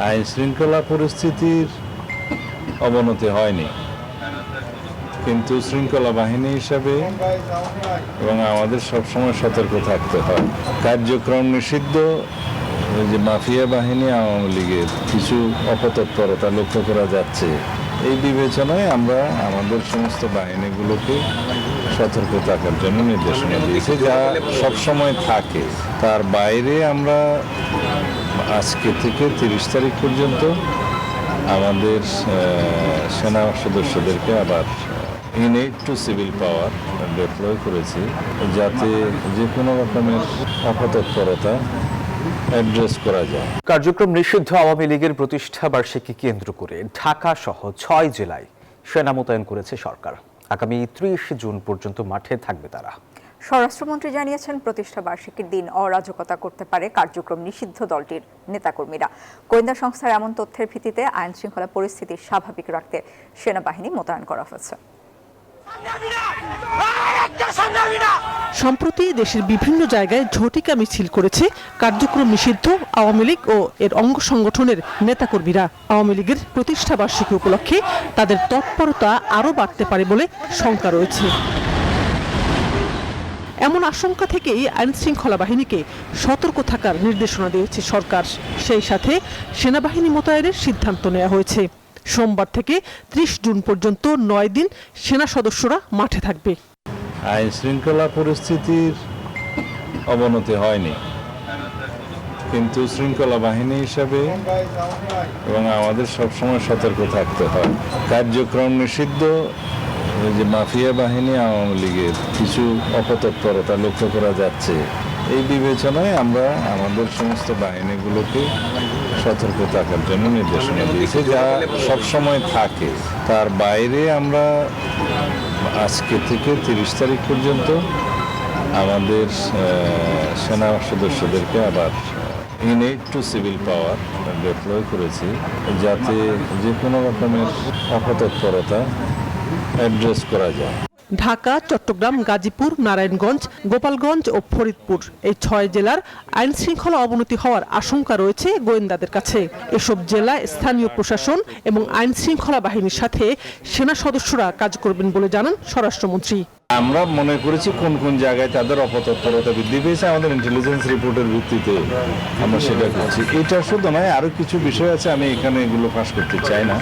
আইন শৃঙ্খলা পরিস্থিতির অবনতি হয়নি, কিন্তু শৃঙ্খলা বাহিনী হিসাবে এবং আমাদের সবসময় সতর্ক থাকতে হয়। কার্যক্রম নিষিদ্ধ যে মাফিয়া বাহিনী আওয়ামী লীগের কিছু অপতৎপরতা লক্ষ্য করা যাচ্ছে, এই বিবেচনায় আমরা আমাদের সমস্ত বাহিনীগুলোকে সতর্ক থাকার জন্য নির্দেশনা দিয়েছি, যা সবসময় থাকে। তার বাইরে আমরা আজকে থেকে 30 তারিখ পর্যন্ত আমাদের সেনা সদস্যদেরকে আবার ইনএড টু সিভিল পাওয়ার ডিপ্লয় করেছি, যাতে যে কোনো রকমের অপতৎপরতা অ্যাড্রেস করা যায়। কার্যক্রম নিষিদ্ধ আওয়ামী লীগের প্রতিষ্ঠা বার্ষিকী কেন্দ্র করে ঢাকা সহ 6 জেলায় সেনা মোতায়েন করেছে সরকার। আগামী 30 জুন পর্যন্ত মাঠে থাকবে তারা। স্বরাষ্ট্রমন্ত্রী জানিয়েছেন, প্রতিষ্ঠা বার্ষিকীর দিন অরাজকতা করতে পারে কার্যক্রম নিষিদ্ধ দলটির নেতাকর্মীরা। গোয়েন্দা সংস্থার এমন তথ্যের ভিত্তিতে আইন শৃঙ্খলা পরিস্থিতি স্বাভাবিক রাখতে সেনাবাহিনী মোতায়েন করা হয়েছে। সম্প্রতি দেশের বিভিন্ন জায়গায় ঝটিকা মিছিল করেছে কার্যক্রম নিষিদ্ধ আওয়ামী লীগ ও এর অঙ্গ সংগঠনের নেতাকর্মীরা। আওয়ামী লীগের প্রতিষ্ঠা বার্ষিকী উপলক্ষে তাদের তৎপরতা আরও বাড়তে পারে বলে শঙ্কা রয়েছে। এমন আশঙ্কা থেকেই আইন শৃঙ্খলা বাহিনীকে সতর্ক থাকার নির্দেশনা দিয়েছে সরকার। সেই সাথে সেনাবাহিনী মোতায়েনের সিদ্ধান্ত নেওয়া হয়েছে। সোমবার থেকে 30 জুন পর্যন্ত 9 দিন সেনা সদস্যরা মাঠে থাকবে। আইন শৃঙ্খলা পরিস্থিতির অবনতি হয়নি, কিন্তু শৃঙ্খলা বাহিনী হিসাবে এবং আমাদের সবসময় সতর্ক থাকতে হয়। কার্যক্রম নিষিদ্ধ যে মাফিয়া বাহিনী আওয়ামী লীগের কিছু অপতৎপরতা লক্ষ্য করা যাচ্ছে, এই বিবেচনায় আমরা আমাদের সমস্ত বাহিনীগুলোকে সতর্ক থাকার জন্য নির্দেশনা দিয়েছি, যা সবসময় থাকে। তার বাইরে আমরা আজকে থেকে 30 তারিখ পর্যন্ত আমাদের সেনা সদস্যদেরকে আবার ইনএড টু সিভিল পাওয়ার ডিপ্লয় করেছি, যাতে যে কোনো রকমের অপতৎপরতা অ্যাড্রেস করা যায়। ঢাকা, চট্টগ্রাম, গাজীপুর, নারায়ণগঞ্জ, গোপালগঞ্জ ও ফরিদপুর এই 6 জেলার আইন শৃঙ্খলা অবনতি হওয়ার আশঙ্কা রয়েছে গোয়েন্দাদের কাছে। এসব জেলায় স্থানীয় প্রশাসন এবং আইন শৃঙ্খলা বাহিনীর সাথে সেনা সদস্যরা কাজ করবেন বলে জানান স্বরাষ্ট্রমন্ত্রী। আমরা মনে করেছি কোন কোন জায়গায় তাদের অপতৎপরতা বৃদ্ধি পেয়েছে, আমাদের ইন্টেলিজেন্স রিপোর্টের ভিত্তিতে আমরা সেটা করছি। এটা শুধু নয়, আরও কিছু বিষয় আছে, আমি এখানে এগুলো ফাঁস করতে চাই না।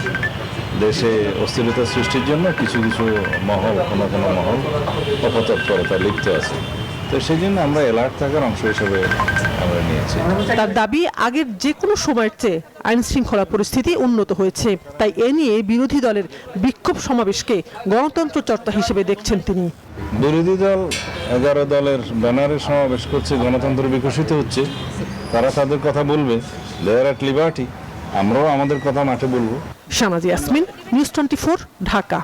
দেশে অস্থিরতা সৃষ্টির জন্য কিছু কিছু মহল, কোনো কোনো মহল অপতৎপরতা লিপ্ত আছে, তো সেই জন্য আমরা অ্যালার্ট থাকার অংশ হিসেবে আমরা নিয়েছি। তার দাবি, আগের যে কোনো সময়ের চেয়ে আইন শৃঙ্খলা পরিস্থিতি উন্নত হয়েছে। তাই এ নিয়ে বিরোধী দলের বিক্ষোভ সমাবেশকে গণতন্ত্র চর্চা হিসেবে দেখছেন তিনি। বিরোধী দল 11 দলের ব্যানারে সমাবেশ করছে, গণতন্ত্র বিকশিত হচ্ছে, তারা তাদের কথা বলবে, দেয়ার অ্যাট লিবার্টি, আমরাও আমাদের কথা মাঠে বলবো। শাহনাজ ইয়াসমিন, নিউজ 24, ঢাকা।